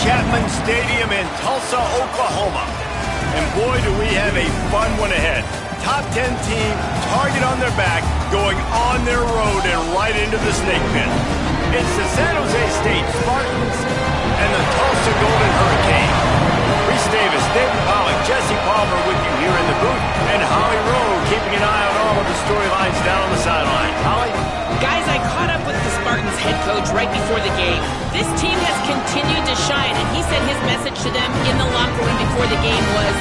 Chapman Stadium in Tulsa, Oklahoma. And boy, do we have a fun one ahead. Top 10 team, target on their back, going on their road and right into the snake pit. It's the San Jose State Spartans and the Tulsa Golden Hurricane. Reese Davis, David Pollock, Jesse Palmer with you here in the booth, and Holly Rowe keeping an eye on all of the storylines down on the sideline. Holly? Guys, I caught up with the Spartans head coach right before the game. This team has continued to shine, and he said his message to them in the locker room before the game was,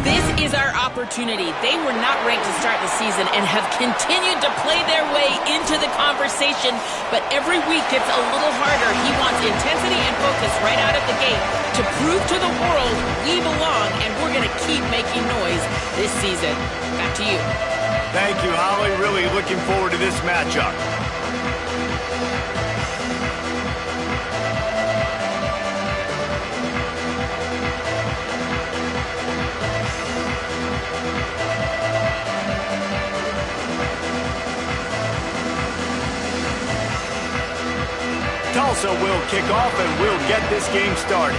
this is our opportunity. They were not ranked to start the season and have continued to play their way into the conversation, but every week gets a little harder. He wants intensity and focus right out of the gate to prove to the world we belong, and we're going to keep making noise this season. Back to you. Thank you, Holly. Really looking forward to this matchup. Tulsa will kick off and we'll get this game started.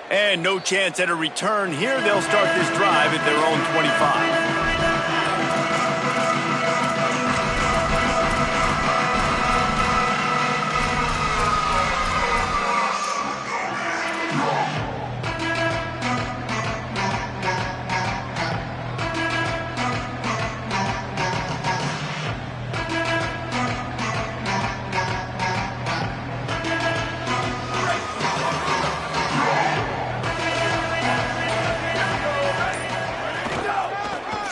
And no chance at a return here. They'll start this drive at their own 25.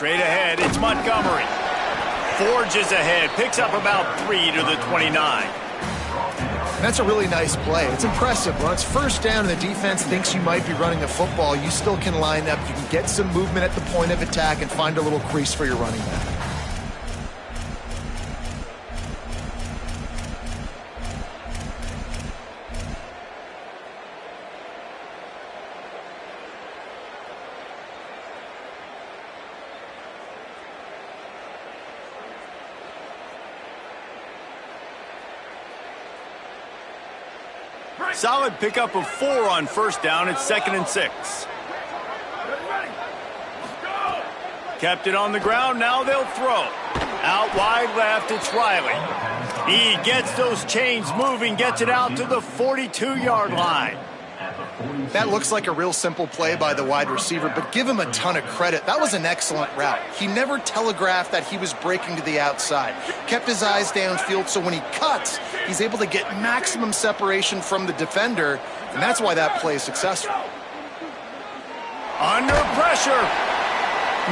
Straight ahead, it's Montgomery. Forges ahead, picks up about 3 to the 29. That's a really nice play. It's impressive. When it's first down and the defense thinks you might be running the football, you still can line up. You can get some movement at the point of attack and find a little crease for your running back. Solid pickup of 4 on first down. It's 2nd and 6. Kept it on the ground. Now they'll throw. Out wide left, it's Riley. He gets those chains moving, gets it out to the 42-yard line. That looks like a real simple play by the wide receiver, but give him a ton of credit. That was an excellent route. He never telegraphed that he was breaking to the outside. Kept his eyes downfield, so when he cuts, he's able to get maximum separation from the defender, and that's why that play is successful. Under pressure.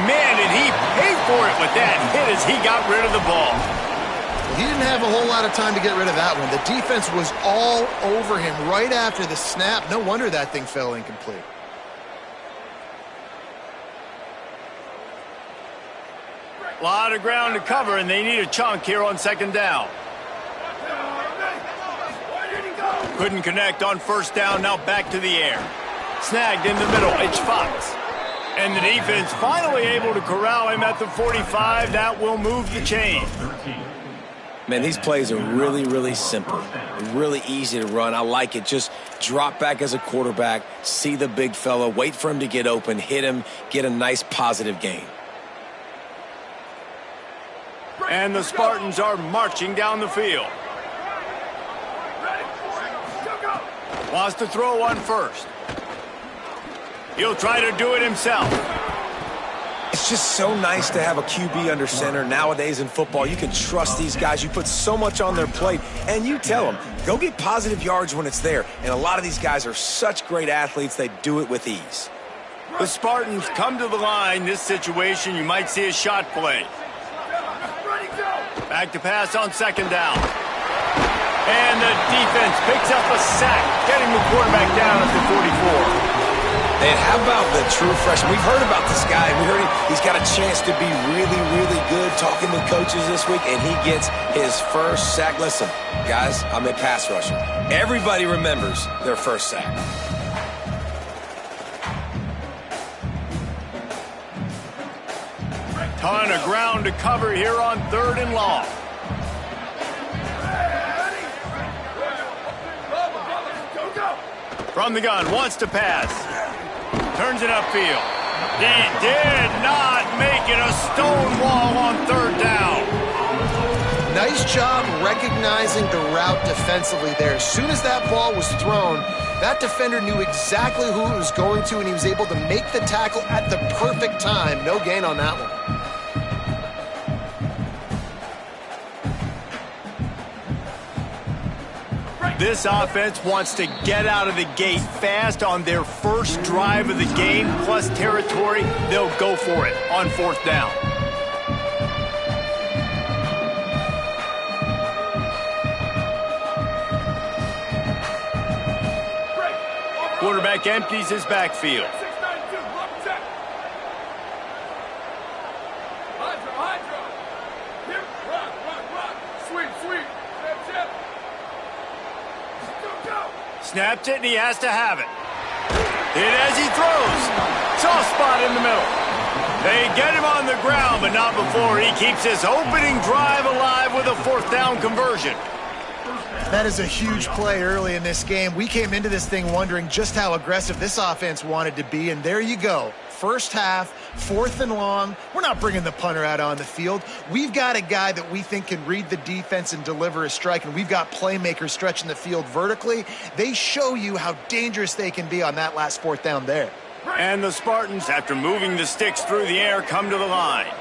Man, did he pay for it with that hit as he got rid of the ball. He didn't have a whole lot of time to get rid of that one. The defense was all over him right after the snap. No wonder that thing fell incomplete. A lot of ground to cover, and they need a chunk here on 2nd down. Couldn't connect on first down, now back to the air. Snagged in the middle, it's Fox. And the defense finally able to corral him at the 45. That will move the chain. Man, these plays are really, really simple. Really easy to run. I like it. Just drop back as a quarterback, see the big fella, wait for him to get open, hit him, get a nice positive gain. And the Spartans are marching down the field. Wants to throw on first. He'll try to do it himself. It's just so nice to have a QB under center. Nowadays in football, you can trust these guys. You put so much on their plate, and you tell them, go get positive yards when it's there. And a lot of these guys are such great athletes, they do it with ease. The Spartans come to the line. This situation, you might see a shot play. Back to pass on 2nd down. And the defense picks up a sack, getting the quarterback down at the 44. And how about the true freshman? We've heard about this guy. We heard he's got a chance to be really, really good talking with coaches this week, and he gets his first sack. Listen, guys, I'm a pass rusher. Everybody remembers their first sack. Ton of ground to cover here on 3rd and long. From the gun, wants to pass. Turns it upfield. He did not make it a stone wall on 3rd down. Nice job recognizing the route defensively there. As soon as that ball was thrown, that defender knew exactly who it was going to, and he was able to make the tackle at the perfect time. No gain on that one. This offense wants to get out of the gate fast on their first drive of the game, plus territory. They'll go for it on 4th down. Quarterback empties his backfield. Snapped it, and he has to have it. Hit as he throws. Soft spot in the middle. They get him on the ground, but not before he keeps his opening drive alive with a 4th down conversion. That is a huge play early in this game. We came into this thing wondering just how aggressive this offense wanted to be, and there you go. First half, 4th and long. We're not bringing the punter out on the field. We've got a guy that we think can read the defense and deliver a strike, and we've got playmakers stretching the field vertically. They show you how dangerous they can be on that last 4th down there. And the Spartans, after moving the sticks through the air, come to the line.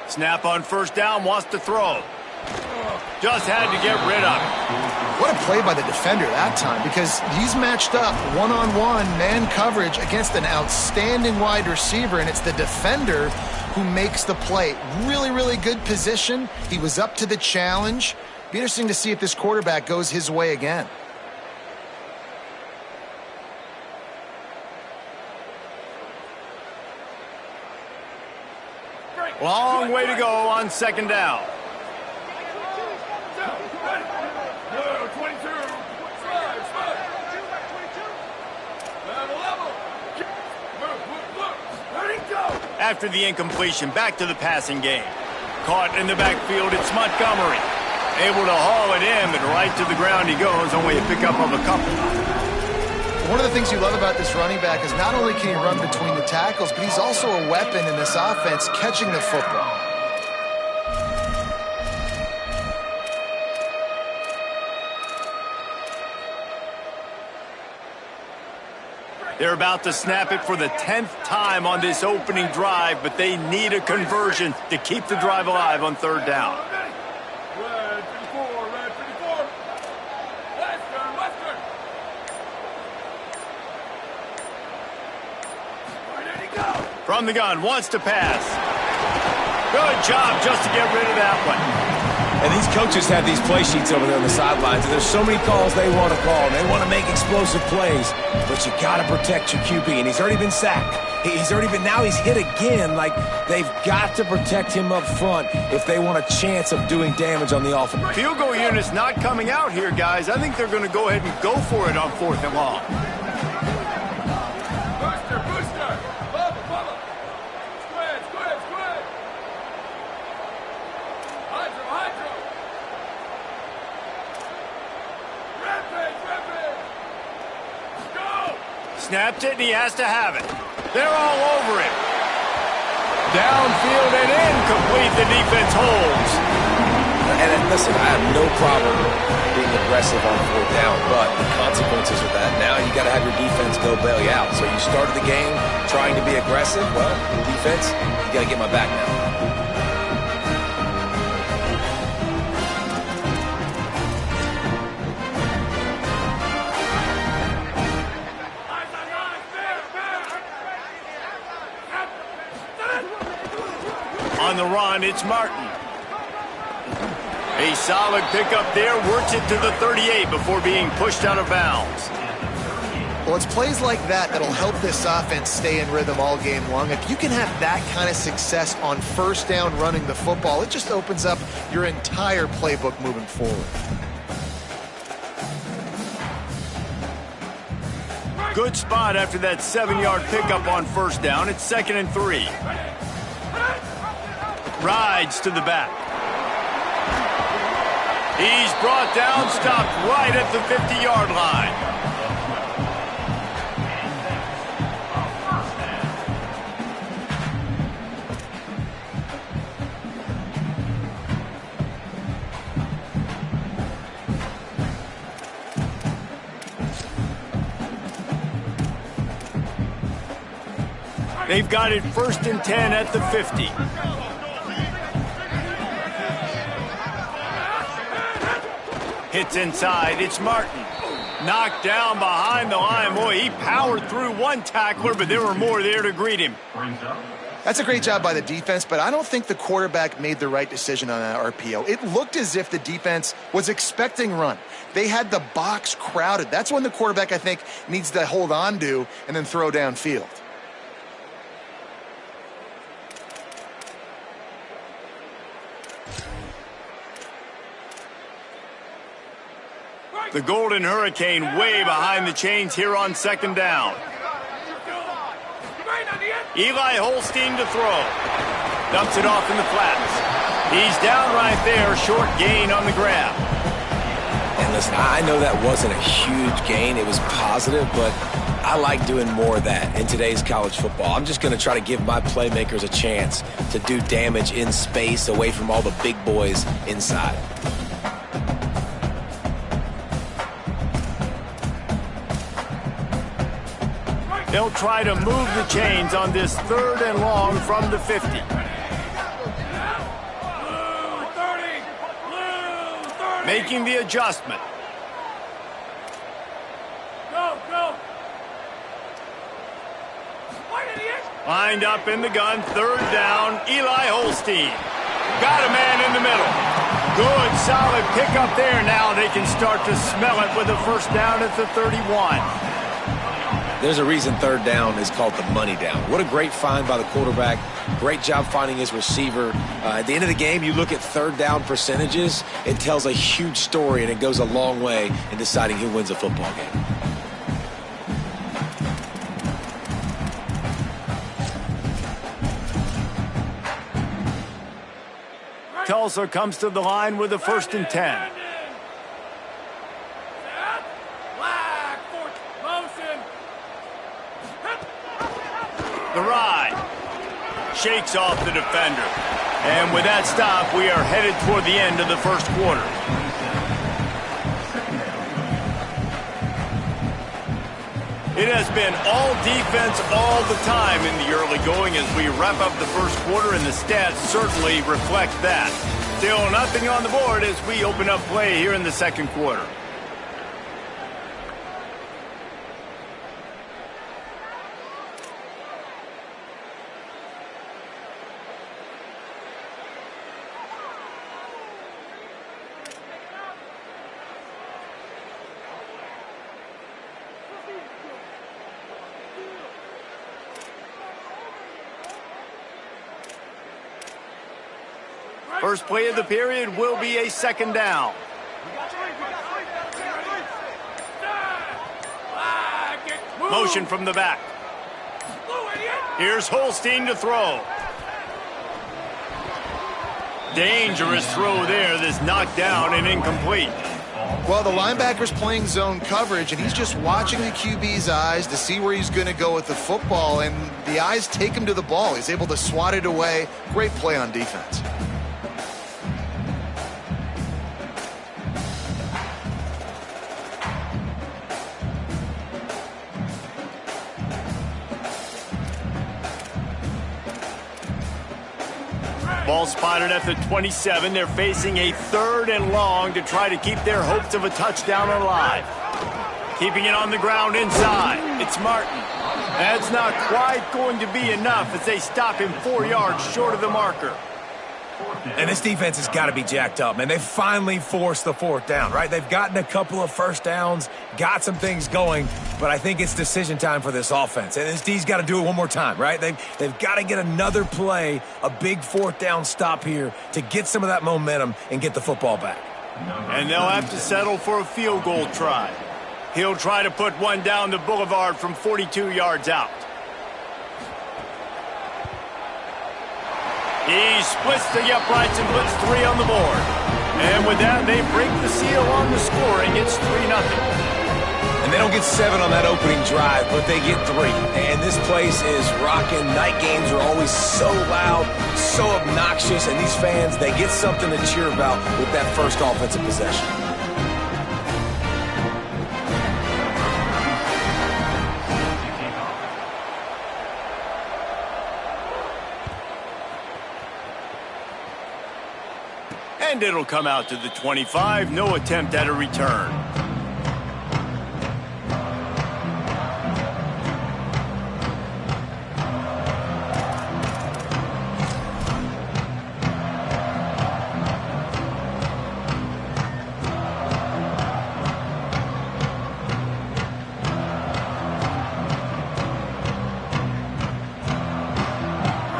Snap on 1st down, wants to throw. Just had to get rid of it. What a play by the defender that time, because he's matched up one-on-one man coverage against an outstanding wide receiver, and it's the defender who makes the play. Really, really good position. He was up to the challenge. Be interesting to see if this quarterback goes his way again. Long way to go on 2nd down. After the incompletion, back to the passing game. Caught in the backfield, it's Montgomery. Able to haul it in, but right to the ground he goes, only a pickup of a couple. One of the things you love about this running back is not only can he run between the tackles, but he's also a weapon in this offense catching the football. They're about to snap it for the 10th time on this opening drive, but they need a conversion to keep the drive alive on 3rd down. From the gun, wants to pass. Good job just to get rid of that one. And these coaches have these play sheets over there on the sidelines, and there's so many calls they want to call. They want to make explosive plays, but you got to protect your QB, and he's already been sacked. Now he's hit again. Like, they've got to protect him up front if they want a chance of doing damage on the offense. Field goal unit's not coming out here, guys. I think they're going to go ahead and go for it on 4th and long. Snapped it, and he has to have it. They're all over it. Downfield and incomplete. The defense holds. And listen, I have no problem being aggressive on 4th down, but the consequences of that, now you got to have your defense go bail you out. So you started the game trying to be aggressive. Well, defense, you got to get my back now. On the run, it's Martin. A solid pickup there, works it to the 38 before being pushed out of bounds. Well, it's plays like that that'll help this offense stay in rhythm all game long. If you can have that kind of success on first down running the football, it just opens up your entire playbook moving forward. Good spot after that 7-yard pickup on first down. It's 2nd and 3. Rides to the back. He's brought down, stopped right at the 50-yard line. They've got it 1st and 10 at the 50. Hits inside. It's Martin. Knocked down behind the line. Boy, he powered through one tackler, but there were more there to greet him. That's a great job by the defense, but I don't think the quarterback made the right decision on that RPO. It looked as if the defense was expecting run. They had the box crowded. That's when the quarterback, I think, needs to hold on to and then throw downfield. The Golden Hurricane way behind the chains here on 2nd down. Eli Holstein to throw. Dumps it off in the flats. He's down right there, short gain on the grab. And listen, I know that wasn't a huge gain. It was positive, but I like doing more of that in today's college football. I'm just going to try to give my playmakers a chance to do damage in space away from all the big boys inside. They'll try to move the chains on this 3rd and long from the 50. Making the adjustment. Lined up in the gun, 3rd down, Eli Holstein. Got a man in the middle. Good, solid pickup there. Now they can start to smell it with a 1st down at the 31. There's a reason 3rd down is called the money down. What a great find by the quarterback. Great job finding his receiver. At the end of the game, you look at 3rd down percentages. It tells a huge story, and it goes a long way in deciding who wins a football game. Tulsa comes to the line with a 1st and 10. The ride. Shakes off the defender. And with that stop, we are headed toward the end of the 1st quarter. It has been all defense all the time in the early going as we wrap up the 1st quarter, and the stats certainly reflect that. Still nothing on the board as we open up play here in the 2nd quarter. First play of the period will be a 2nd down. Motion from the back. Here's Holstein to throw. Dangerous throw there. This knocked down and incomplete. Well, the linebacker's playing zone coverage, and he's just watching the QB's eyes to see where he's going to go with the football, and the eyes take him to the ball. He's able to swat it away. Great play on defense. Ball spotted at the 27. They're facing a 3rd and long to try to keep their hopes of a touchdown alive. Keeping it on the ground inside. It's Martin. That's not quite going to be enough as they stop him 4 yards short of the marker. And this defense has got to be jacked up, man. They finally forced the fourth down, right? They've gotten a couple of first downs, got some things going, but I think it's decision time for this offense. And this D's got to do it one more time, right? They've got to get another play, a big fourth down stop here to get some of that momentum and get the football back. And they'll have to settle for a field goal try. He'll try to put one down the boulevard from 42 yards out. He splits the uprights and puts 3 on the board. And with that, they break the seal on the scoring. It's 3-0. And they don't get 7 on that opening drive, but they get 3. And this place is rocking. Night games are always so loud, so obnoxious, and these fans, they get something to cheer about with that first offensive possession. And it'll come out to the 25. No attempt at a return.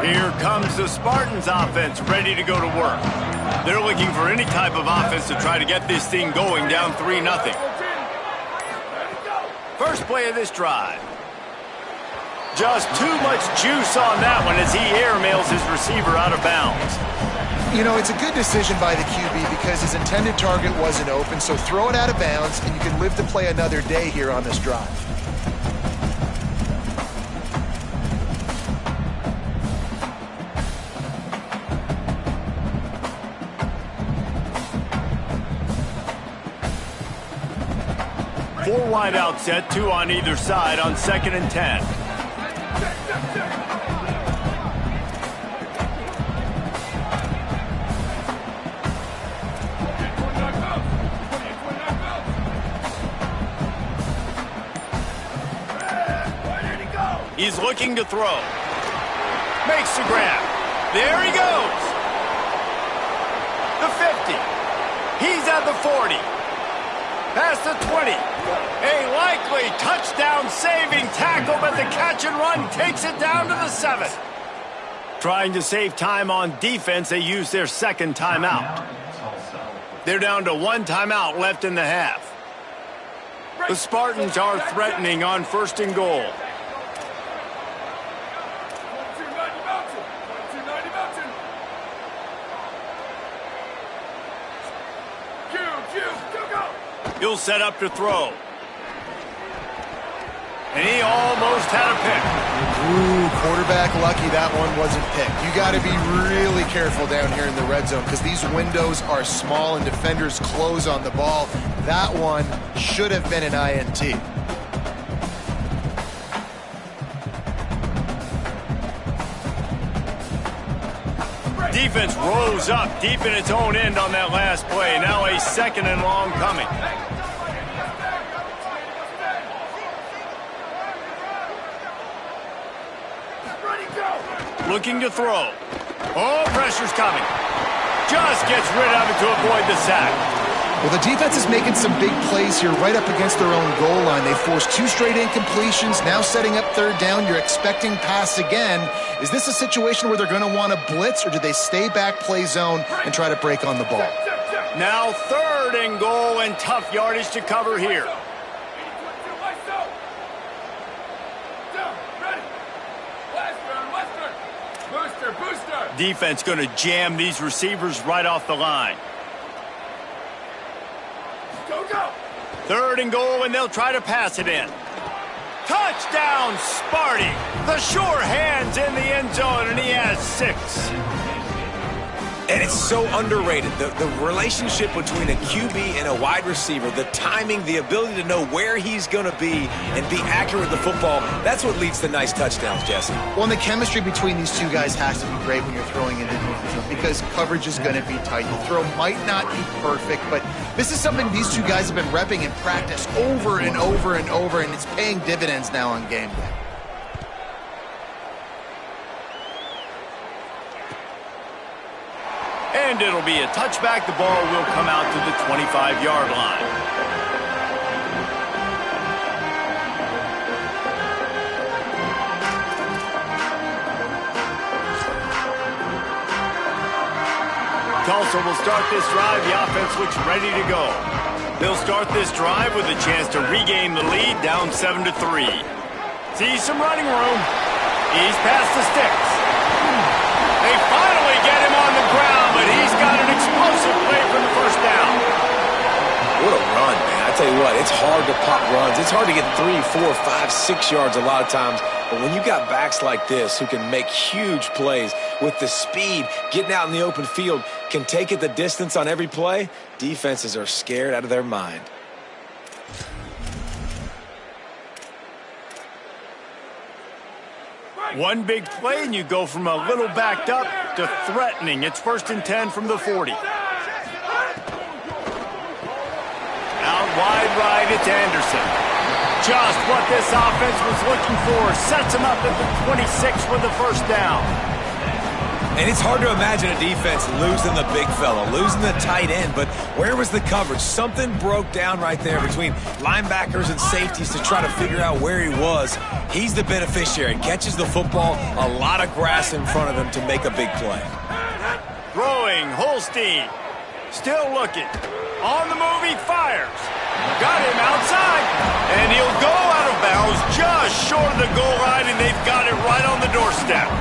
Here comes the Spartans offense ready to go to work. They're looking for any type of offense to try to get this thing going down 3-0. First play of this drive. Just too much juice on that one as he airmails his receiver out of bounds. You know, it's a good decision by the QB because his intended target wasn't open, so throw it out of bounds and you can live to play another day here on this drive. Four wide out set, 2 on either side on 2nd and 10. He's looking to throw. Makes the grab. There he goes. The 50. He's at the 40. Past the 20. A likely touchdown-saving tackle, but the catch and run takes it down to the 7. Trying to save time on defense, they use their 2nd timeout. They're down to 1 timeout left in the half. The Spartans are threatening on 1st and goal. He'll set up to throw. And he almost had a pick. Ooh, quarterback lucky that one wasn't picked. You got to be really careful down here in the red zone because these windows are small and defenders close on the ball. That one should have been an INT. Defense rose up deep in its own end on that last play. Now a 2nd and long coming. Looking to throw. Oh, pressure's coming. Just gets rid of it to avoid the sack. Well, the defense is making some big plays here right up against their own goal line. They forced 2 straight incompletions, now setting up 3rd down. You're expecting pass again. Is this a situation where they're going to want to blitz, or do they stay back, play zone, and try to break on the ball? Now 3rd and goal and tough yardage to cover here. Defense going to jam these receivers right off the line. 3rd and goal, and they'll try to pass it in. Touchdown, Sparty. The sure hands in the end zone, and he has 6. And it's so underrated. The relationship between a QB and a wide receiver, the timing, the ability to know where he's going to be and be accurate with the football, that's what leads to nice touchdowns, Jesse. Well, and the chemistry between these 2 guys has to be great when you're throwing into the zone because coverage is going to be tight. The throw might not be perfect, but this is something these 2 guys have been repping in practice over and over and over, and it's paying dividends now on game day. And it'll be a touchback. The ball will come out to the 25-yard line. Tulsa will start this drive. The offense looks ready to go. They'll start this drive with a chance to regain the lead, down 7-3. Sees some running room. He's past the sticks. They finally get him on the ground, but he's got an explosive play for the first down. What a run, man. I tell you what, it's hard to pop runs. It's hard to get 3, 4, 5, 6 yards a lot of times. But when you got backs like this who can make huge plays with the speed, getting out in the open field, can take it the distance on every play, defenses are scared out of their mind. One big play, and you go from a little backed up to threatening. It's 1st and 10 from the 40. Out wide right, it's Anderson. Just what this offense was looking for. Sets him up at the 26 for the first down. And it's hard to imagine a defense losing the big fella, losing the tight end, but where was the coverage? Something broke down right there between linebackers and safeties to try to figure out where he was. He's the beneficiary. Catches the football, a lot of grass in front of him to make a big play. Throwing, Holstein. Still looking. On the move, he fires. Got him outside. And he'll go out of bounds just short of the goal line, and they've got it right on the doorstep.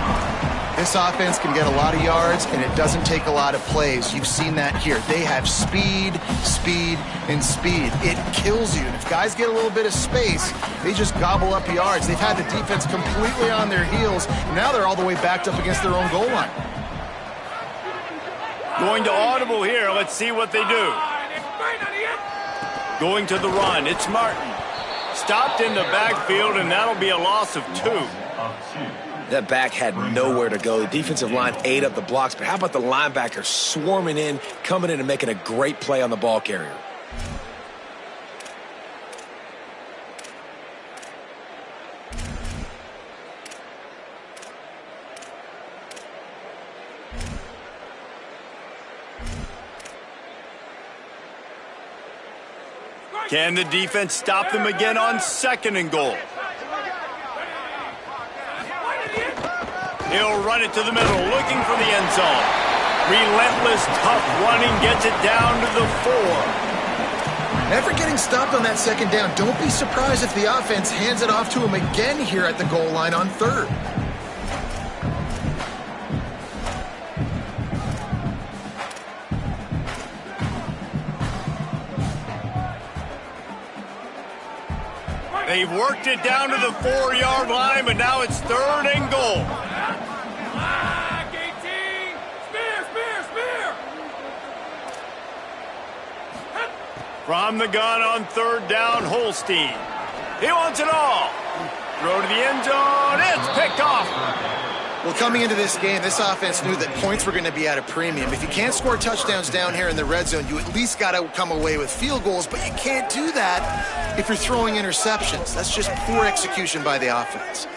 This offense can get a lot of yards, and it doesn't take a lot of plays. You've seen that here. They have speed, speed, and speed. It kills you. And if guys get a little bit of space, they just gobble up yards. They've had the defense completely on their heels. Now they're all the way backed up against their own goal line. Going to audible here. Let's see what they do. Going to the run. It's Martin. Stopped in the backfield, and that'll be a loss of 2. That back had nowhere to go. The defensive line ate up the blocks, but how about the linebacker swarming in, coming in and making a great play on the ball carrier? Can the defense stop them again on 2nd and goal? He'll run it to the middle, looking for the end zone. Relentless, tough running, gets it down to the 4. Never getting stopped on that 2nd down. Don't be surprised if the offense hands it off to him again here at the goal line on 3rd. They've worked it down to the 4-yard line, but now it's 3rd and goal. From the gun on 3rd down, Holstein. He wants it all. Throw to the end zone. It's picked off. Well, coming into this game, this offense knew that points were going to be at a premium. If you can't score touchdowns down here in the red zone, you at least got to come away with field goals, but you can't do that if you're throwing interceptions. That's just poor execution by the offense.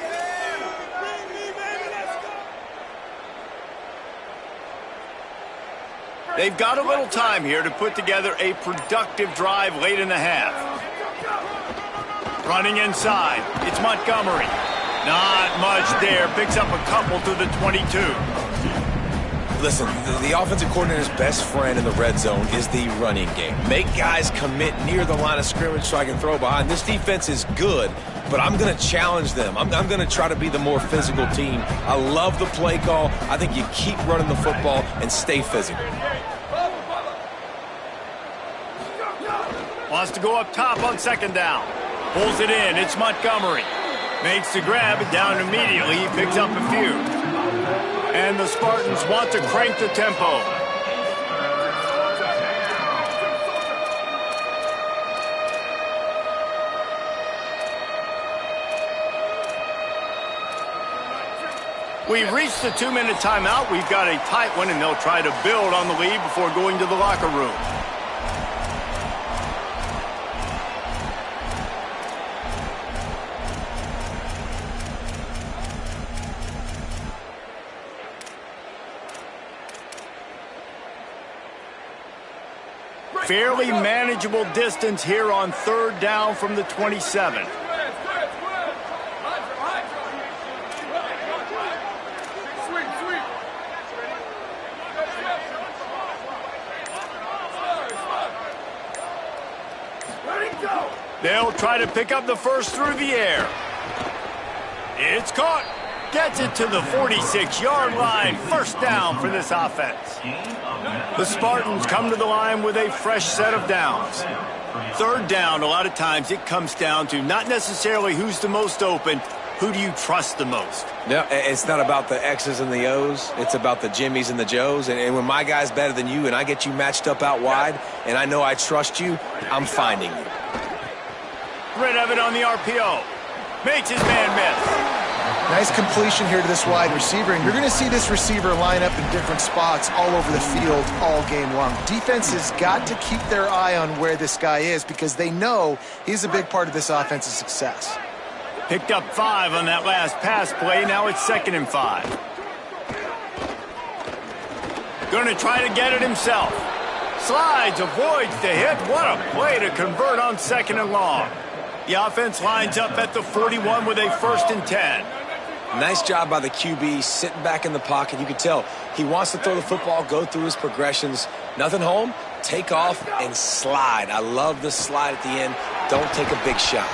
They've got a little time here to put together a productive drive late in the half. Running inside, it's Montgomery. Not much there. Picks up a couple to the 22. Listen, the offensive coordinator's best friend in the red zone is the running game. Make guys commit near the line of scrimmage so I can throw behind. This defense is good, but I'm going to challenge them. I'm going to try to be the more physical team. I love the play call. I think you keep running the football and stay physical. Wants to go up top on 2nd down. Pulls it in. It's Montgomery. Makes the grab, and down immediately. He picks up a few. And the Spartans want to crank the tempo. We've reached the 2-minute timeout. We've got a tight one, and they'll try to build on the lead before going to the locker room. fairly manageable distance here on 3rd down from the 27. They'll try to pick up the first through the air. It's caught. Gets it to the 46-yard line. 1st down for this offense. The Spartans come to the line with a fresh set of downs. 3rd down, a lot of times it comes down to not necessarily who's the most open, who do you trust the most? No, it's not about the X's and the O's. It's about the Jimmies and the Joes. And when my guy's better than you and I get you matched up out wide and I know I trust you, I'm finding you. Rid of it on the RPO. Makes his man miss. Nice completion here to this wide receiver, and you're going to see this receiver line up in different spots all over the field all game long. Defense has got to keep their eye on where this guy is because they know he's a big part of this offense's success. Picked up 5 on that last pass play. Now it's 2nd and 5. Going to try to get it himself. Slides, avoids the hit. What a play to convert on 2nd and long. The offense lines up at the 41 with a 1st and 10. Nice job by the QB, sitting back in the pocket. You can tell he wants to throw the football, go through his progressions. Nothing home, take off, and slide. I love the slide at the end. Don't take a big shot.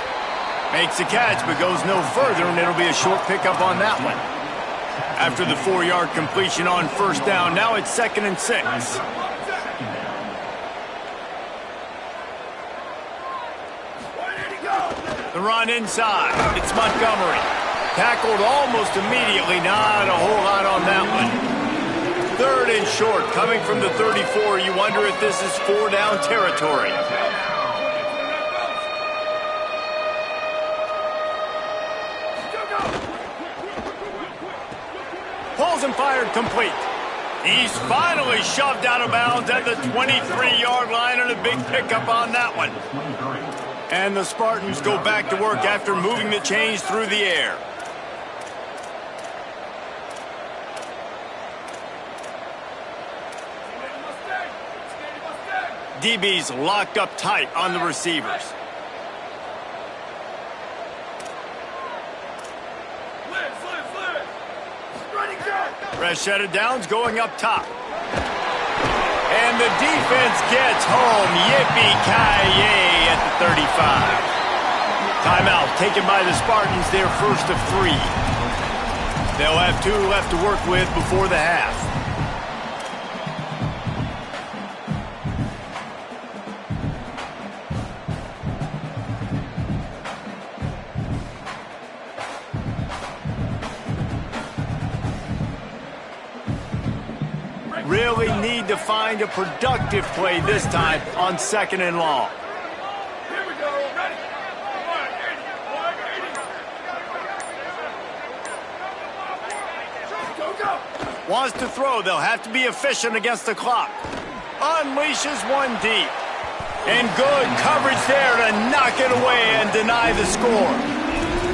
Makes the catch, but goes no further, and it'll be a short pickup on that one. After the 4-yard completion on 1st down, now it's 2nd and 6. The run inside. It's Montgomery. Tackled almost immediately. Not a whole lot on that one. 3rd and short coming from the 34. You wonder if this is 4-down territory. Pulls and fired complete. He's finally shoved out of bounds at the 23-yard line, and a big pickup on that one. And the Spartans go back to work after moving the chains through the air. DB's locked up tight on the receivers. Fresh set of downs going up top. And the defense gets home. Yippee-ki-yay at the 35. Timeout taken by the Spartans, their 1st of 3. They'll have 2 left to work with before the half. Really need to find a productive play this time on 2nd and long. Here we go. Ready? Go. Wants to throw. They'll have to be efficient against the clock. Unleashes one deep. And good coverage there to knock it away and deny the score.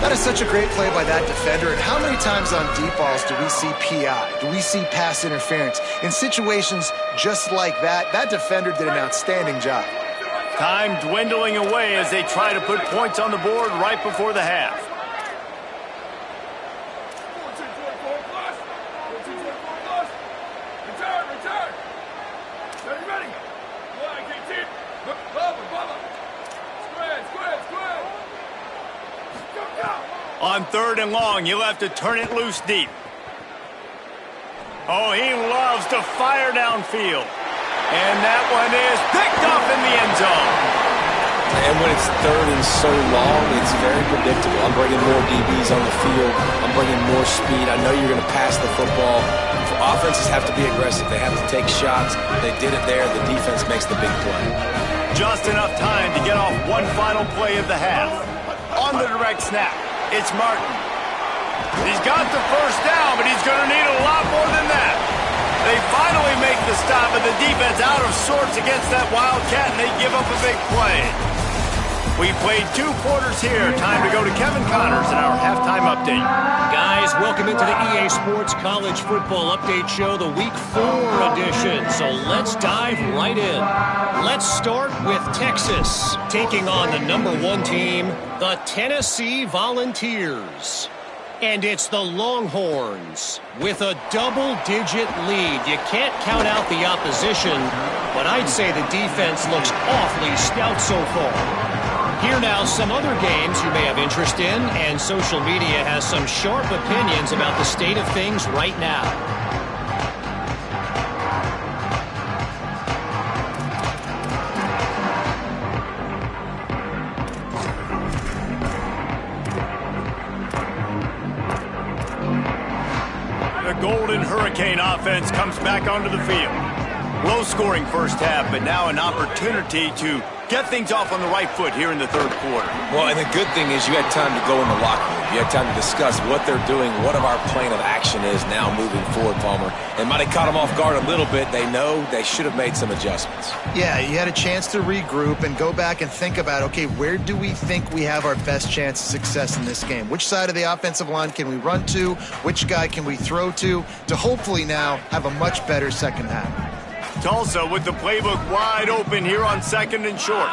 That is such a great play by that defender. And how many times on deep balls do we see PI? Do we see pass interference? In situations just like that, that defender did an outstanding job. Time dwindling away as they try to put points on the board right before the half. On 3rd and long, you'll have to turn it loose deep. Oh, he loves to fire downfield. And that one is picked up in the end zone. And when it's 3rd and so long, it's very predictable. I'm bringing more DBs on the field. I'm bringing more speed. I know you're going to pass the football. Offenses have to be aggressive. They have to take shots. They did it there. The defense makes the big play. Just enough time to get off one final play of the half. On the direct snap, it's Martin. He's got the 1st down, but he's going to need a lot more than that. They finally make the stop, but the defense out of sorts against that Wildcat, and they give up a big play. We played 2 quarters here. Time to go to Kevin Connors in our halftime update. Guys, welcome into the EA Sports College Football Update Show, the Week 4 edition. So let's dive right in. Let's start with Texas, taking on the #1 team, the Tennessee Volunteers. And it's the Longhorns with a double-digit lead. You can't count out the opposition, but I'd say the defense looks awfully stout so far. Here now, some other games you may have interest in, and social media has some sharp opinions about the state of things right now. The Golden Hurricane offense comes back onto the field. Low-scoring first half, but now an opportunity to get things off on the right foot here in the 3rd quarter. Well, and the good thing is you had time to go in the locker room. You had time to discuss what they're doing, what our plan of action is now moving forward, Palmer. It might have caught them off guard a little bit. They know they should have made some adjustments. Yeah, you had a chance to regroup and go back and think about, okay, where do we think we have our best chance of success in this game? Which side of the offensive line can we run to? Which guy can we throw to hopefully now have a much better second half? Tulsa with the playbook wide open here on 2nd and short.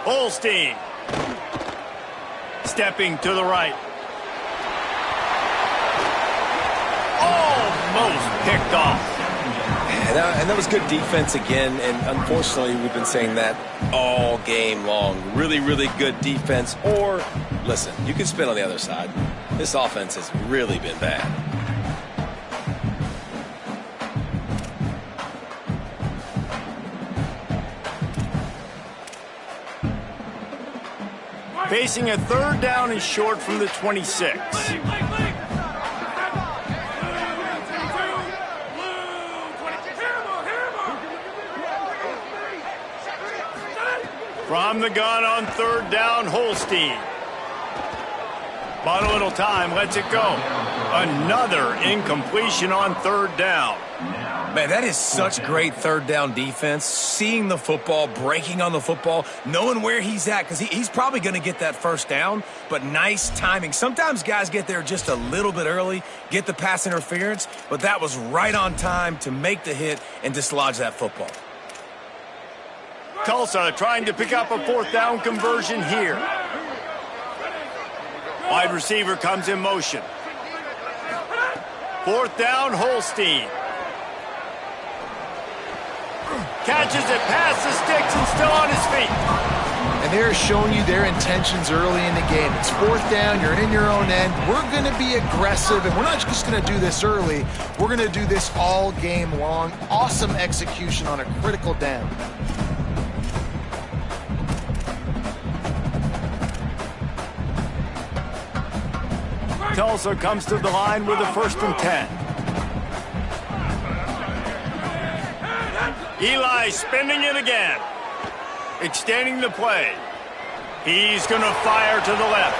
Holstein stepping to the right. Almost picked off. And that was good defense again, and unfortunately we've been saying that all game long. Really, really good defense. Or, listen, you can spin on the other side. This offense has really been bad. Facing a 3rd down and short from the 26. From the gun on 3rd down, Holstein. Bought a little time, lets it go. Another incompletion on 3rd down. Man, that is such great 3rd down defense. Seeing the football, breaking on the football, knowing where he's at, because he's probably going to get that 1st down, but nice timing. Sometimes guys get there just a little bit early, get the pass interference, but that was right on time to make the hit and dislodge that football. Tulsa trying to pick up a 4th down conversion here. Wide receiver comes in motion. 4th down, Holstein. Catches it past the sticks and still on his feet. And they're showing you their intentions early in the game. It's 4th down, you're in your own end. We're going to be aggressive, and we're not just going to do this early. We're going to do this all game long. Awesome execution on a critical down. Tulsa comes to the line with a 1st and 10. Eli spinning it again. Extending the play. He's going to fire to the left.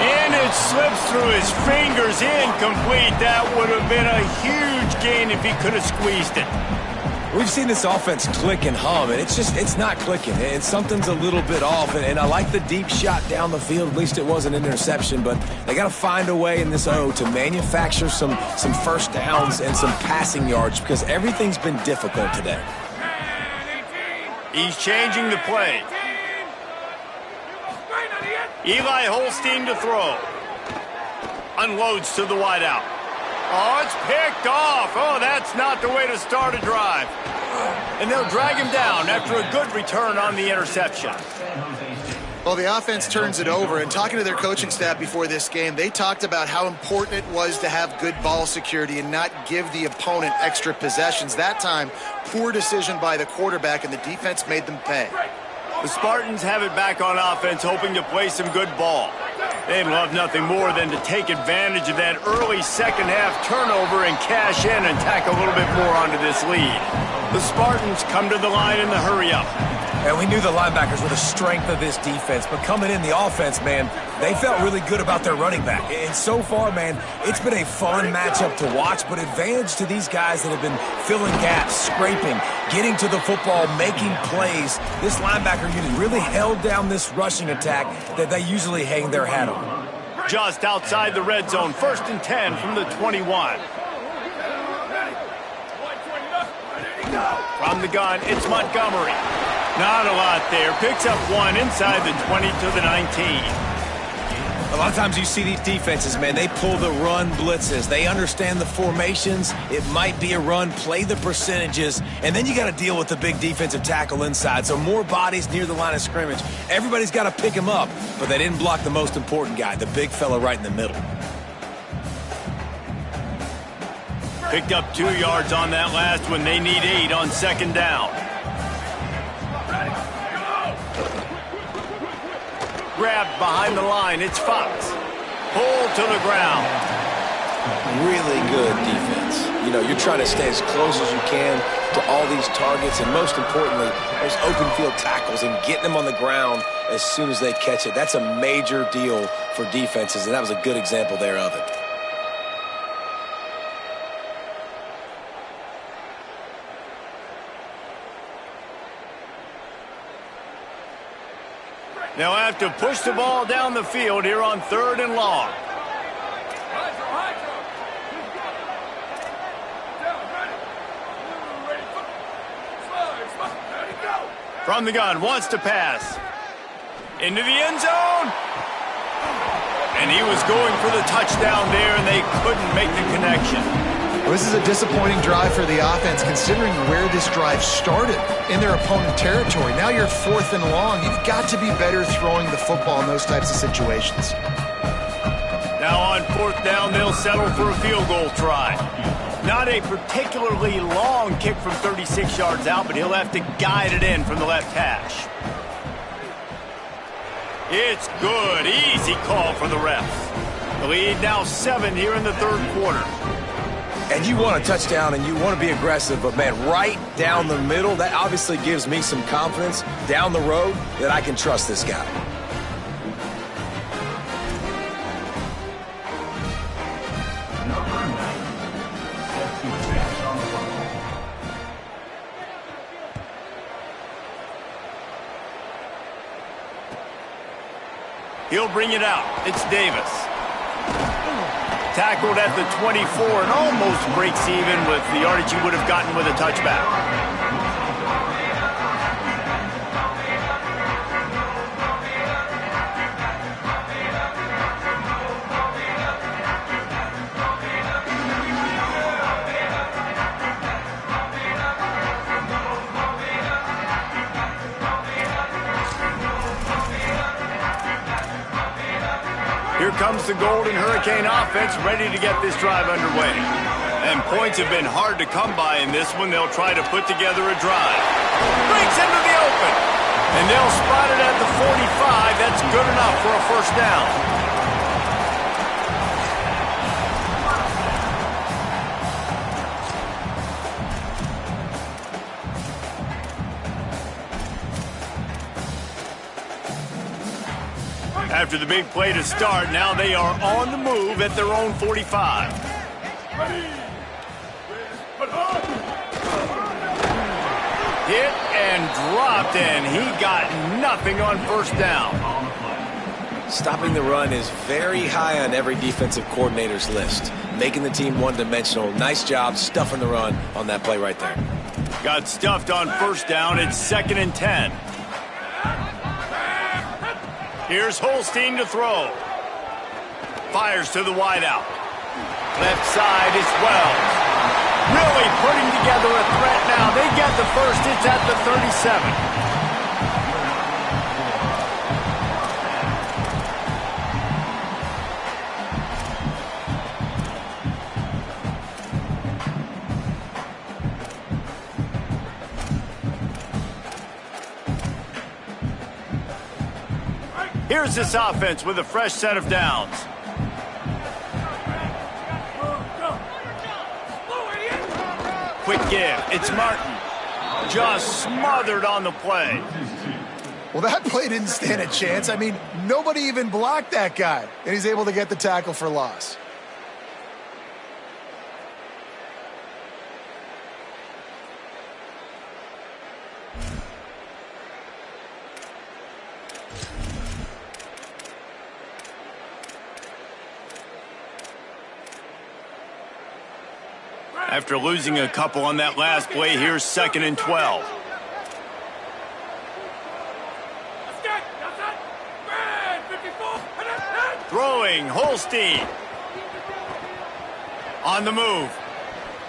And it slips through his fingers, incomplete. That would have been a huge gain if he could have squeezed it. We've seen this offense click and hum, and it's not clicking. And something's a little bit off, and I like the deep shot down the field. At least it wasn't an interception, but they got to find a way in this O to manufacture some 1st downs and some passing yards because everything's been difficult today. He's changing the play. Eli Holstein to throw. Unloads to the wideout. Oh, it's picked off. Oh, that's not the way to start a drive. And they'll drag him down after a good return on the interception. Well, the offense turns it over, and talking to their coaching staff before this game, they talked about how important it was to have good ball security and not give the opponent extra possessions. That time, poor decision by the quarterback, and the defense made them pay. The Spartans have it back on offense, hoping to play some good ball. They'd love nothing more than to take advantage of that early second half turnover and cash in and tack a little bit more onto this lead. The Spartans come to the line in the hurry up. And we knew the linebackers were the strength of this defense, but coming in the offense, man, they felt really good about their running back. And so far, man, it's been a fun matchup to watch, but advantage to these guys that have been filling gaps, scraping, getting to the football, making plays. This linebacker unit really held down this rushing attack that they usually hang their hat on. Just outside the red zone, 1st and 10 from the 21. From the gun, it's Montgomery. Not a lot there. Picks up 1 inside the 20 to the 19. A lot of times you see these defenses, man, they pull the run blitzes. They understand the formations. It might be a run, play the percentages, and then you got to deal with the big defensive tackle inside. So more bodies near the line of scrimmage. Everybody's got to pick him up, but they didn't block the most important guy, the big fella right in the middle. Picked up 2 yards on that last one. They need 8 on 2nd down. Grabbed behind the line. It's Fox. Pulled to the ground. Really good defense. You know, you're trying to stay as close as you can to all these targets, and most importantly, those open field tackles and getting them on the ground as soon as they catch it. That's a major deal for defenses, and that was a good example there of it. They'll have to push the ball down the field here on 3rd and long. From the gun, wants to pass. Into the end zone. And he was going for the touchdown there, and they couldn't make the connection. Well, this is a disappointing drive for the offense, considering where this drive started, in their opponent territory. Now you're 4th and long. You've got to be better throwing the football in those types of situations. Now on 4th down, they'll settle for a field goal try. Not a particularly long kick from 36 yards out, but he'll have to guide it in from the left hash. It's good. Easy call for the refs. The lead now 7 here in the 3rd quarter. And you want a touchdown and you want to be aggressive, but man, right down the middle, that obviously gives me some confidence down the road that I can trust this guy. He'll bring it out. It's Davis. Tackled at the 24 and almost breaks even with the yardage he would have gotten with a touchback. Here comes the Golden Hurricane offense, ready to get this drive underway. And points have been hard to come by in this one. They'll try to put together a drive. Breaks into the open. And they'll spot it at the 45. That's good enough for a 1st down. After the big play to start, now they are on the move at their own 45. Hit and dropped, and he got nothing on 1st down. Stopping the run is very high on every defensive coordinator's list. Making the team one-dimensional. Nice job stuffing the run on that play right there. Got stuffed on 1st down. It's 2nd and 10. Here's Holstein to throw. Fires to the wideout. Left side is Wells. Really putting together a threat now. They get the 1st. It's at the 37. Here's this offense with a fresh set of downs. Quick give. It's Martin. Just smothered on the play. Well, that play didn't stand a chance. I mean, nobody even blocked that guy, and he's able to get the tackle for loss. After losing a couple on that last play, here's 2nd and 12. Throwing, Holstein. On the move.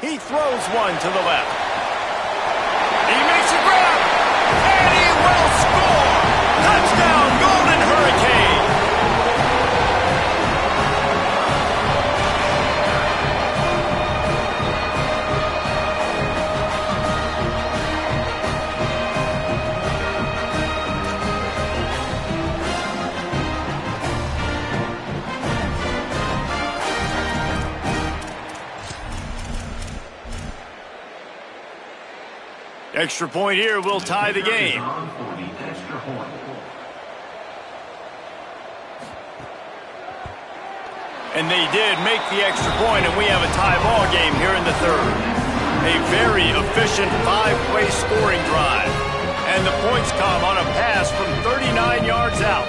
He throws one to the left. He makes a grab. And he will score. Touchdown, Golden Hurricane. Extra point here will tie the game. And they did make the extra point, and we have a tie ball game here in the 3rd. A very efficient 5-play scoring drive. And the points come on a pass from 39 yards out.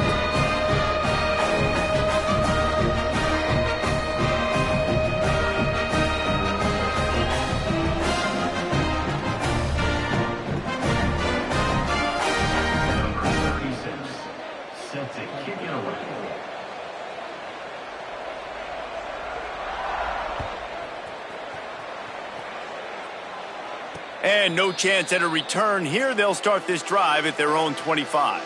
And no chance at a return here. They'll start this drive at their own 25.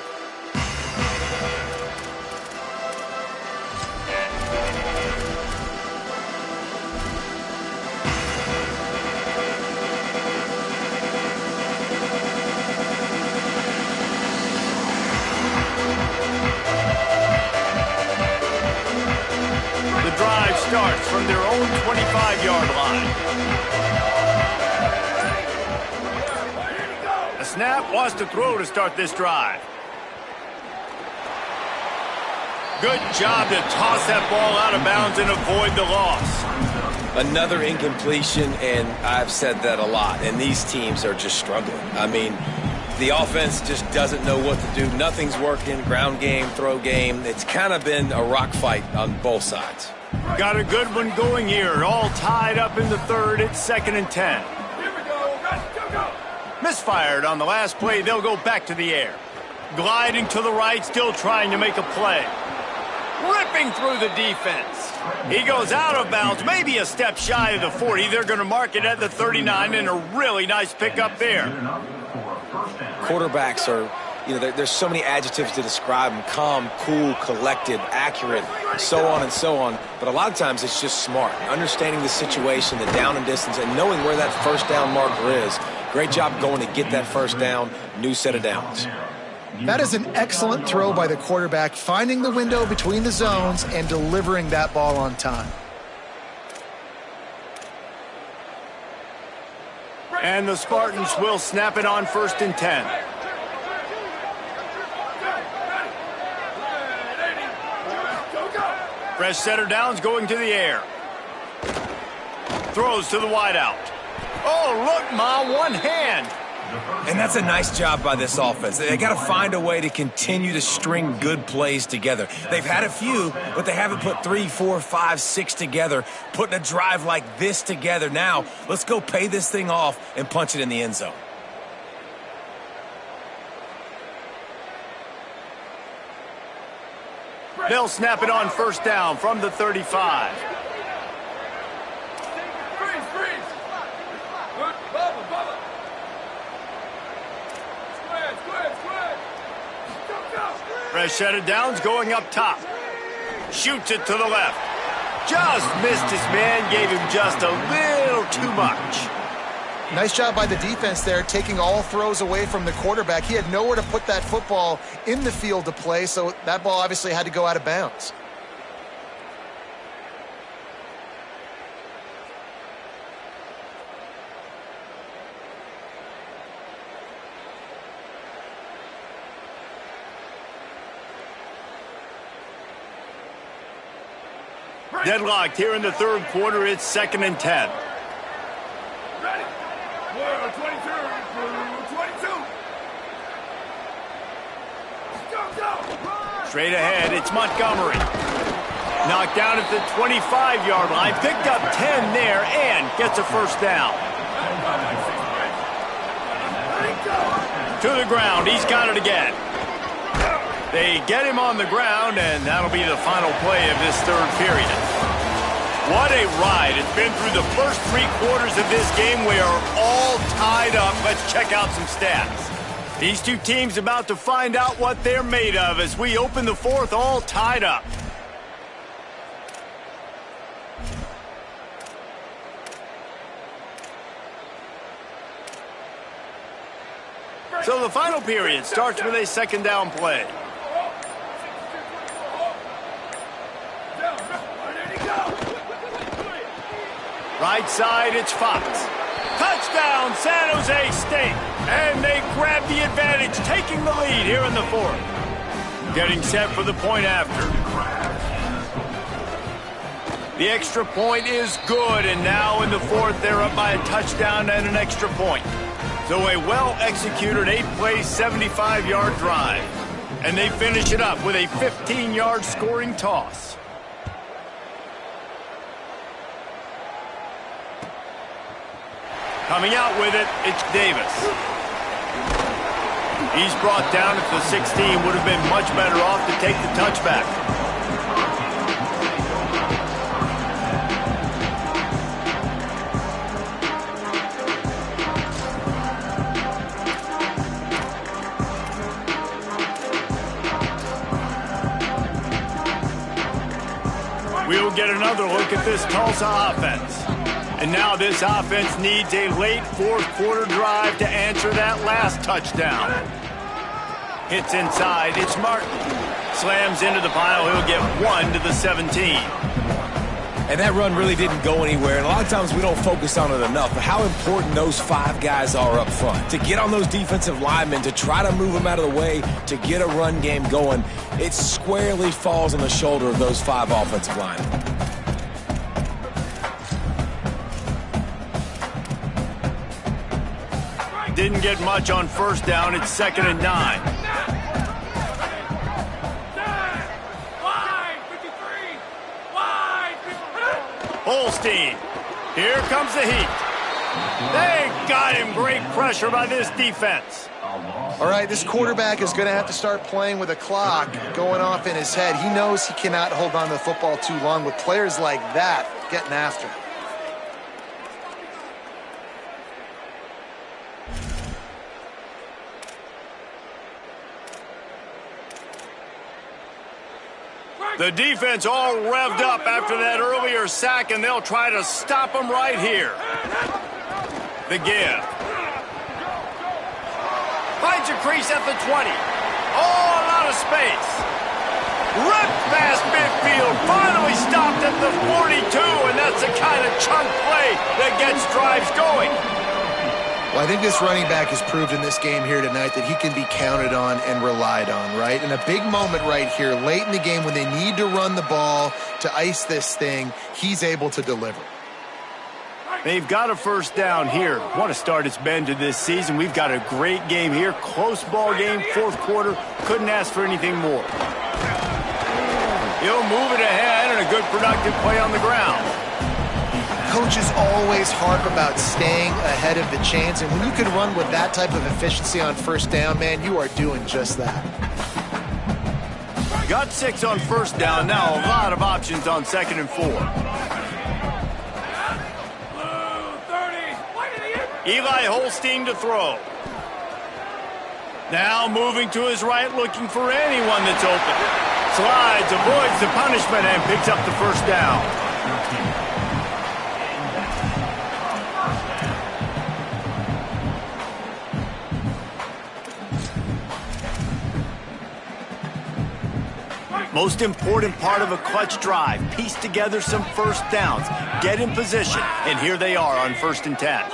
The drive starts from their own 25-yard line. Snap, wants to throw to start this drive. Good job to toss that ball out of bounds and avoid the loss. Another incompletion, and I've said that a lot, and these teams are just struggling. I mean, the offense just doesn't know what to do. Nothing's working, ground game, throw game. It's kind of been a rock fight on both sides. Got a good one going here, all tied up in the 3rd. It's 2nd and 10. Misfired on the last play. They'll go back to the air. Gliding to the right, still trying to make a play. Ripping through the defense. He goes out of bounds, maybe a step shy of the 40. They're going to mark it at the 39, and a really nice pickup there. Quarterbacks are, there's so many adjectives to describe them. Calm, cool, collected, accurate, so on and so on. But a lot of times it's just smart. Understanding the situation, the down and distance, and knowing where that first down marker is. Great job going to get that first down. New set of downs. That is an excellent throw by the quarterback, finding the window between the zones and delivering that ball on time. And the Spartans will snap it on 1st and 10. Fresh setter downs going to the air. Throws to the wideout. Oh, look, Ma, one hand. And that's a nice job by this offense. They got to find a way to continue to string good plays together. They've had a few, but they haven't put 3, 4, 5, 6 together, putting a drive like this together. Now, let's go pay this thing off and punch it in the end zone. They'll snap it on 1st down from the 35. Fresh set of downs going up top. Shoots it to the left. Just missed his man, gave him just a little too much. Nice job by the defense there, taking all throws away from the quarterback. He had nowhere to put that football in the field to play, so that ball obviously had to go out of bounds. Deadlocked here in the third quarter. It's 2nd and 10. Ready. 22. Go. Straight ahead, it's Montgomery. Knocked down at the 25-yard line. Picked up 10 there and gets a first down. To the ground. He's got it again. They get him on the ground, and that'll be the final play of this third period. What a ride. It's been through the first 3 quarters of this game. We are all tied up. Let's check out some stats. These two teams about to find out what they're made of as we open the fourth all tied up. So the final period starts with a 2nd down play. Right side, it's Fox. Touchdown, San Jose State. And they grab the advantage, taking the lead here in the fourth. Getting set for the point after. The extra point is good, and now in the fourth, they're up by a touchdown and an extra point. So a well-executed 8-play, 75-yard drive. And they finish it up with a 15-yard scoring toss. Coming out with it, it's Davis. He's brought down at the 16. Would have been much better off to take the touchback. We'll get another look at this Tulsa offense. And now this offense needs a late fourth quarter drive to answer that last touchdown. Hits inside, it's Martin. Slams into the pile, he'll get 1 to the 17. And that run really didn't go anywhere, and a lot of times we don't focus on it enough, but how important those 5 guys are up front. To get on those defensive linemen, to try to move them out of the way, to get a run game going, it squarely falls on the shoulder of those 5 offensive linemen. Didn't get much on first down, it's 2nd and 9. Holstein. Here comes the heat. They got him. Great pressure by this defense. All right, this quarterback is going to have to start playing with a clock going off in his head. He knows he cannot hold on to the football too long with players like that getting after him. The defense all revved up after that earlier sack, and they'll try to stop them right here. The give. Finds a crease at the 20. Oh, a lot of space. Ripped past midfield. Finally stopped at the 42, and that's the kind of chunk play that gets drives going. Well, I think this running back has proved in this game here tonight that he can be counted on and relied on, right? In a big moment right here, late in the game when they need to run the ball to ice this thing, he's able to deliver. They've got a first down here. What a start it's been to this season. We've got a great game here. Close ball game, fourth quarter. Couldn't ask for anything more. He'll move it ahead and a good productive play on the ground. Coaches always harp about staying ahead of the chains, and when you can run with that type of efficiency on first down, man, you are doing just that. Got 6 on first down. Now a lot of options on 2nd and 4. Eli Holstein to throw. Now moving to his right, looking for anyone that's open. Slides, avoids the punishment, and picks up the first down. Most important part of a clutch drive, piece together some first downs, get in position, and here they are on 1st and 10.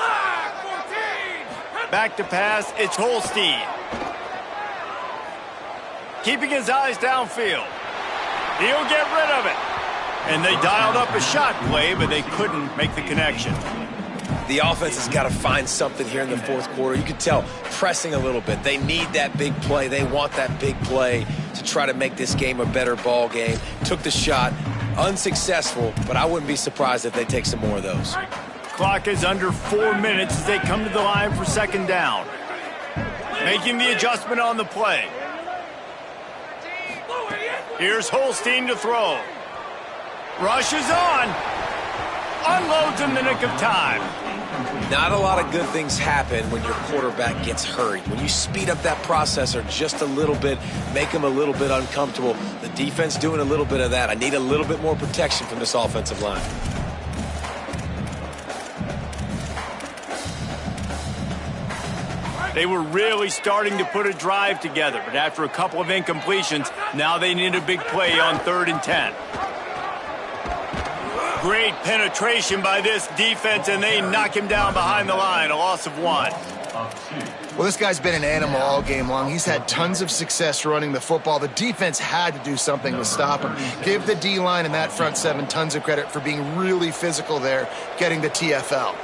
Back to pass, it's Holstein. Keeping his eyes downfield. He'll get rid of it. And they dialed up a shot play, but they couldn't make the connection. The offense has got to find something here in the fourth quarter. You can tell, pressing a little bit. They need that big play. They want that big play to try to make this game a better ball game. Took the shot, unsuccessful, but I wouldn't be surprised if they take some more of those. Clock is under 4 minutes as they come to the line for second down. Making the adjustment on the play. Here's Holstein to throw. Rushes on. Unloads in the nick of time. Not a lot of good things happen when your quarterback gets hurried. When you speed up that processor just a little bit, make him a little bit uncomfortable, the defense doing a little bit of that. I need a little bit more protection from this offensive line. They were really starting to put a drive together, but after a couple of incompletions, now they need a big play on 3rd and 10. Great penetration by this defense, and they knock him down behind the line, a loss of 1. Well, this guy's been an animal all game long. He's had tons of success running the football. The defense had to do something to stop him. Give the D-line and that front seven tons of credit for being really physical there, getting the TFL.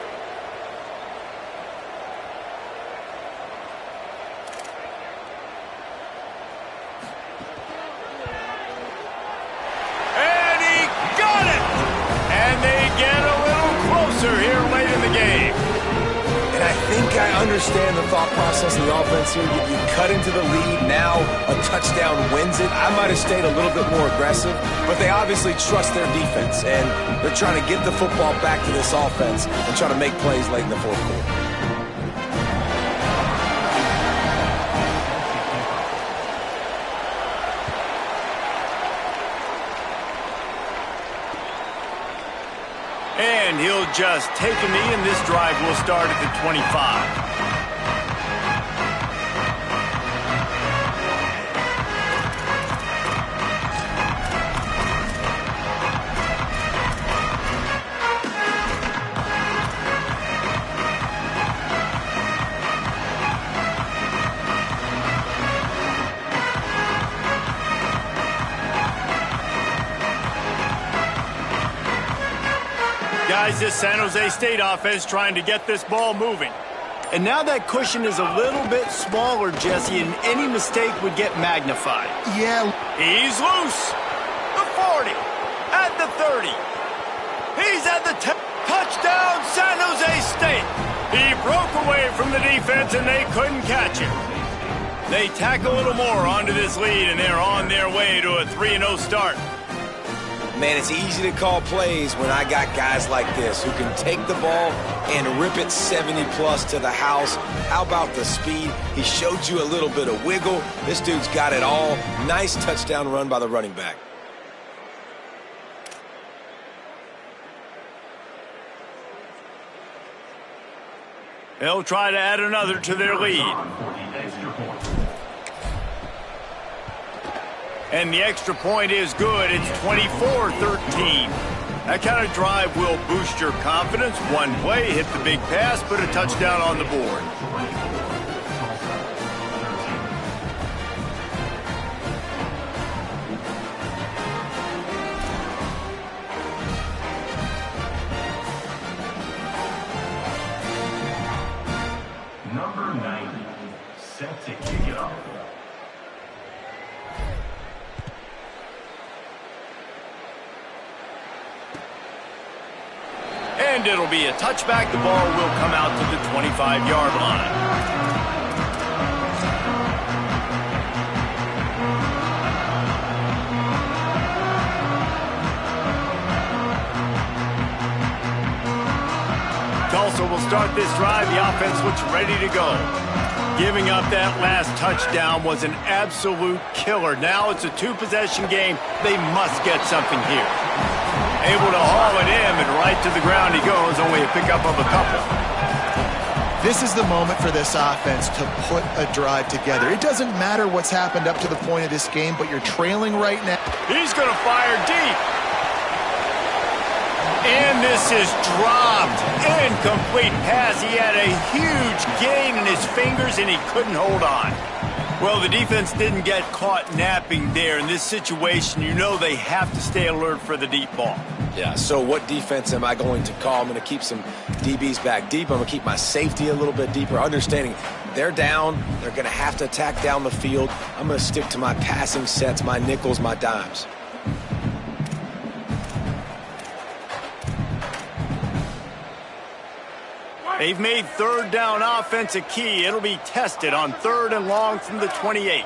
I understand the thought process of the offense here. You cut into the lead. Now a touchdown wins it. I might have stayed a little bit more aggressive, but they obviously trust their defense, and they're trying to get the football back to this offense and try to make plays late in the fourth quarter. And he'll just take a knee, and this drive will start at the 25. Guys, this San Jose State offense trying to get this ball moving. And now that cushion is a little bit smaller, Jesse, and any mistake would get magnified. Yeah. He's loose. The 40. At the 30. He's at the 10. Touchdown, San Jose State. He broke away from the defense, and they couldn't catch him. They tack a little more onto this lead, and they're on their way to a 3-0 start. Man, it's easy to call plays when I got guys like this who can take the ball and rip it 70-plus to the house. How about the speed? He showed you a little bit of wiggle. This dude's got it all. Nice touchdown run by the running back. They'll try to add another to their lead. And the extra point is good. It's 24-13. That kind of drive will boost your confidence. One play, hit the big pass, put a touchdown on the board. Number 90, set to kick it off. And it'll be a touchback. The ball will come out to the 25-yard line. Tulsa will start this drive. The offense looks ready to go. Giving up that last touchdown was an absolute killer. Now it's a two-possession game. They must get something here. Able to haul it in, and right to the ground he goes, only a pickup of a couple. This is the moment for this offense to put a drive together. It doesn't matter what's happened up to the point of this game, but you're trailing right now. He's going to fire deep. And this is dropped. Incomplete pass. He had a huge gain in his fingers, and he couldn't hold on. Well, the defense didn't get caught napping there. In this situation, you know they have to stay alert for the deep ball. Yeah, so what defense am I going to call? I'm going to keep some DBs back deep. I'm going to keep my safety a little bit deeper, understanding they're down. They're going to have to attack down the field. I'm going to stick to my passing sets, my nickels, my dimes. They've made third down offense a key. It'll be tested on 3rd and long from the 28.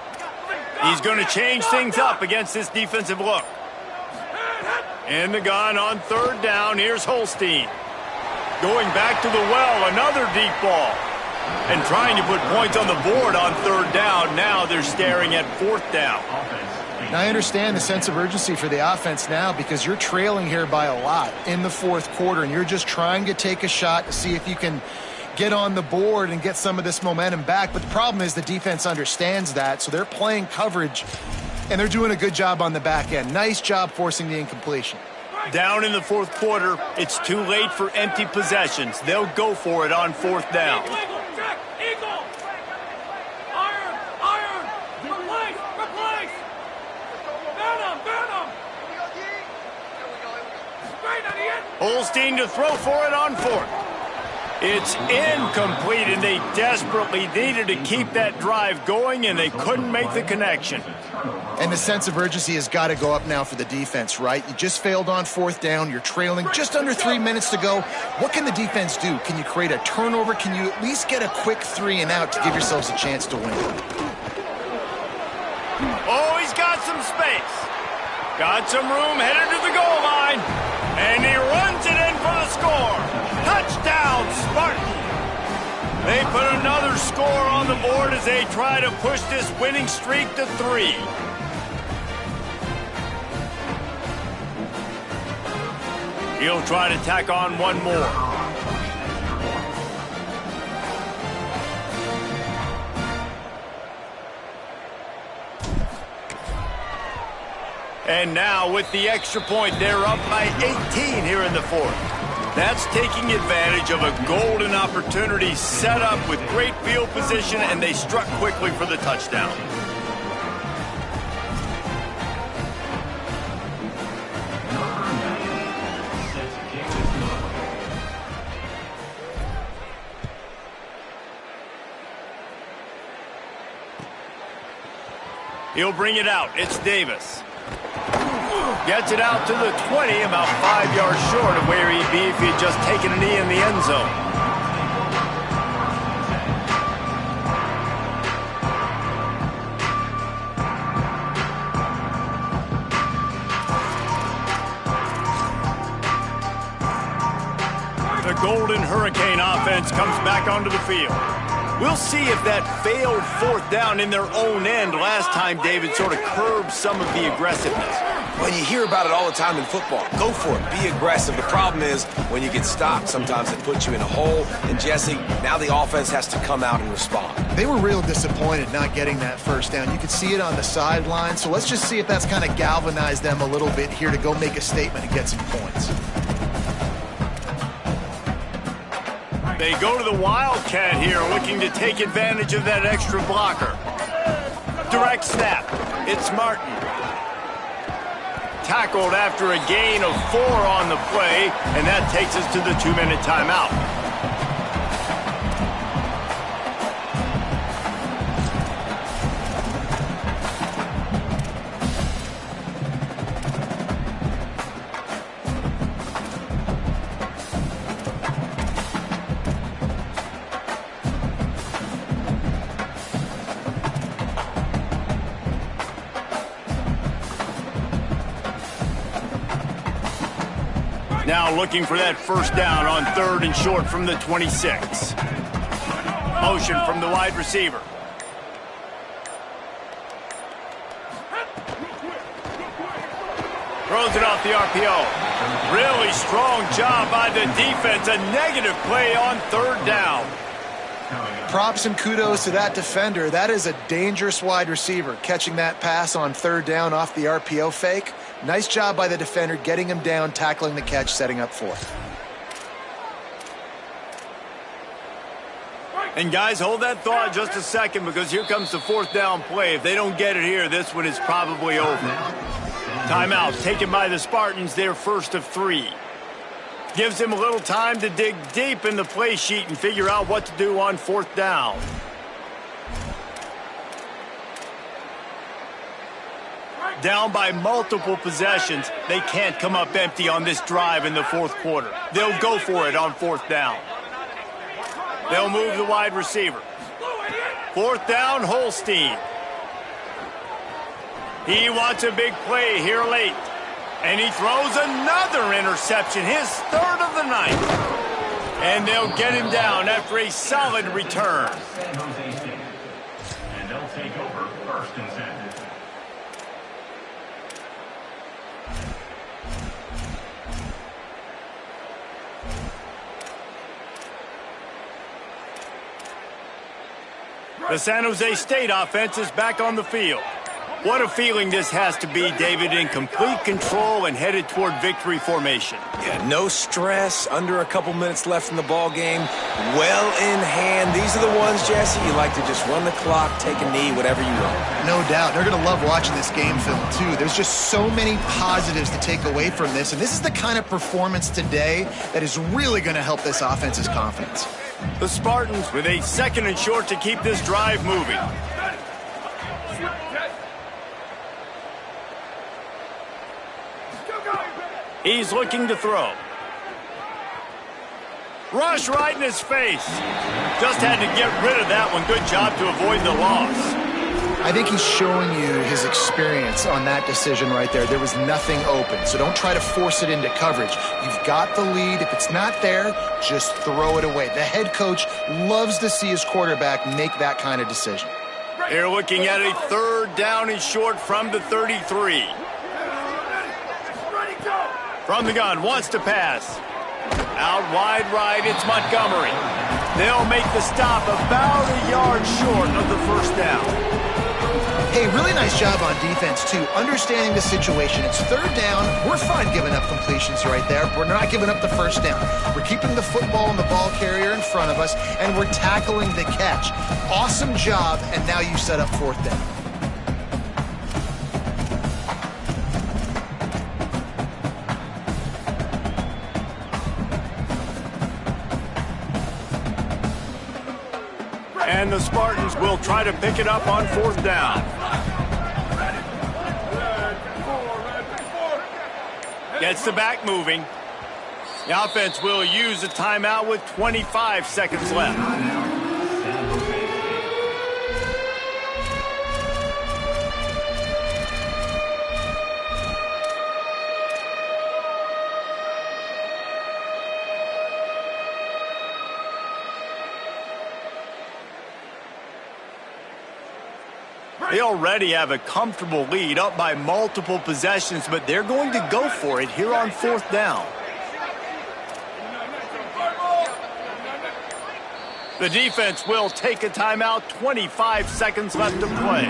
He's going to change things up against this defensive look. In the gun on 3rd down. Here's Holstein. Going back to the well, another deep ball. And trying to put points on the board on 3rd down. Now they're staring at 4th down. Now, I understand the sense of urgency for the offense now because you're trailing here by a lot in the 4th quarter, and you're just trying to take a shot to see if you can get on the board and get some of this momentum back. But the problem is the defense understands that, so they're playing coverage, and they're doing a good job on the back end. Nice job forcing the incompletion. Down in the 4th quarter, it's too late for empty possessions. They'll go for it on 4th down. Holstein to throw for it on 4th. It's incomplete, and they desperately needed to keep that drive going, and they couldn't make the connection. And the sense of urgency has got to go up now for the defense, right? You just failed on 4th down. You're trailing just under 3 minutes to go. What can the defense do? Can you create a turnover? Can you at least get a quick 3 and out to give yourselves a chance to win? Oh, he's got some space. Got some room headed to the goal line. And he runs it in for the score. Touchdown, Spartan. They put another score on the board as they try to push this winning streak to 3. He'll try to tack on one more. And now with the extra point, they're up by 18 here in the 4th. That's taking advantage of a golden opportunity set up with great field position, and they struck quickly for the touchdown. He'll bring it out. It's Davis. Gets it out to the 20, about 5 yards short of where he'd be if he'd just taken a knee in the end zone. The Golden Hurricane offense comes back onto the field. We'll see if that failed 4th down in their own end last time, David, sort of curbed some of the aggressiveness. Well, you hear about it all the time in football. Go for it. Be aggressive. The problem is when you get stopped, sometimes it puts you in a hole. And, Jesse, now the offense has to come out and respond. They were real disappointed not getting that 1st down. You could see it on the sideline. So let's just see if that's kind of galvanized them a little bit here to go make a statement and get some points. They go to the Wildcat here, looking to take advantage of that extra blocker. Direct snap. It's Martin. Tackled after a gain of 4 on the play, and that takes us to the 2-minute timeout. Now looking for that 1st down on 3rd and short from the 26. Motion from the wide receiver. Throws it off the RPO. Really strong job by the defense. A negative play on 3rd down. Props and kudos to that defender. That is a dangerous wide receiver, catching that pass on 3rd down off the RPO fake. Nice job by the defender, getting him down, tackling the catch, setting up 4th. And guys, hold that thought just a second because here comes the fourth down play. If they don't get it here, this one is probably over. Timeout taken by the Spartans, their first of 3. Gives them a little time to dig deep in the play sheet and figure out what to do on fourth down. Down by multiple possessions, they can't come up empty on this drive in the fourth quarter. They'll go for it on fourth down. They'll move the wide receiver. Fourth down, Holstein. He wants a big play here late. And he throws another interception, his third of the night. And they'll get him down after a solid return. And they'll take over first and 10. The San Jose State offense is back on the field. What a feeling this has to be, David, in complete control and headed toward victory formation. Yeah, no stress, under a couple minutes left in the ball game, well in hand. These are the ones, Jesse, you like to just run the clock, take a knee, whatever you want. No doubt. They're going to love watching this game film, too. There's just so many positives to take away from this, and this is the kind of performance today that is really going to help this offense's confidence. The Spartans with a second and short to keep this drive moving. He's looking to throw. Rush right in his face. Just had to get rid of that one. Good job to avoid the loss. I think he's showing you his experience on that decision right there. There was nothing open, so don't try to force it into coverage. You've got the lead. If it's not there, just throw it away. The head coach loves to see his quarterback make that kind of decision. They're looking at a third down and short from the 33. From the gun, wants to pass. Out wide right, it's Montgomery. They'll make the stop about a yard short of the first down. Hey, really nice job on defense, too. Understanding the situation. It's third down. We're fine giving up completions right there. We're not giving up the first down. We're keeping the football and the ball carrier in front of us, and we're tackling the catch. Awesome job, and now you set up fourth down. And the Spartans will try to pick it up on fourth down. Gets the back moving. The offense will use a timeout with 25 seconds left. They already have a comfortable lead up by multiple possessions, but they're going to go for it here on fourth down. The defense will take a timeout, 25 seconds left to play.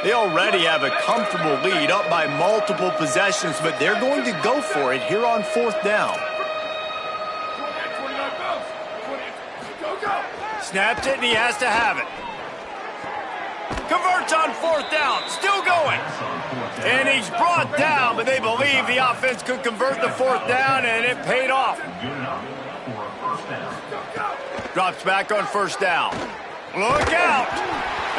They already have a comfortable lead up by multiple possessions, but they're going to go for it here on fourth down. Snaps it, and he has to have it. Converts on fourth down. Still going. And he's brought down, but they believe the offense could convert the fourth down, and it paid off. Drops back on first down. Look out.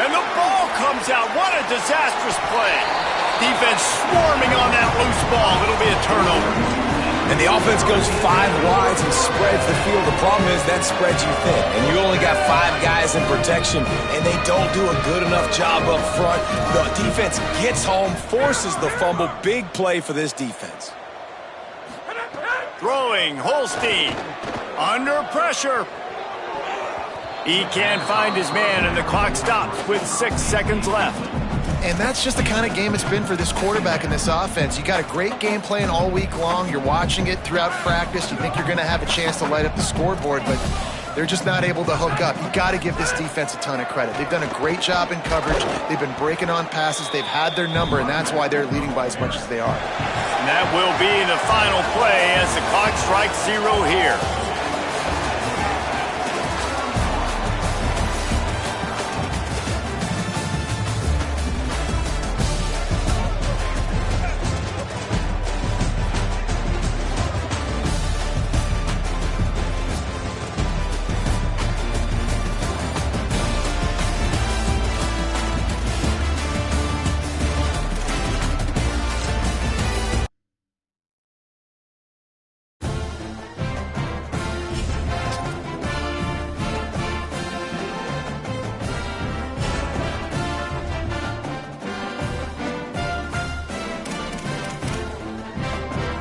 And the ball comes out. What a disastrous play. Defense swarming on that loose ball. It'll be a turnover. And the offense goes 5 wides and spreads the field. The problem is that spreads you thin. And you only got 5 guys in protection, and they don't do a good enough job up front. The defense gets home, forces the fumble. Big play for this defense. Throwing, Holstein. Under pressure. He can't find his man, and the clock stops with 6 seconds left. And that's just the kind of game it's been for this quarterback in this offense. You got a great game plan all week long. You're watching it throughout practice. You think you're going to have a chance to light up the scoreboard, but they're just not able to hook up. You got to give this defense a ton of credit. They've done a great job in coverage. They've been breaking on passes. They've had their number, and that's why they're leading by as much as they are. And that will be the final play as the clock strikes 0 here.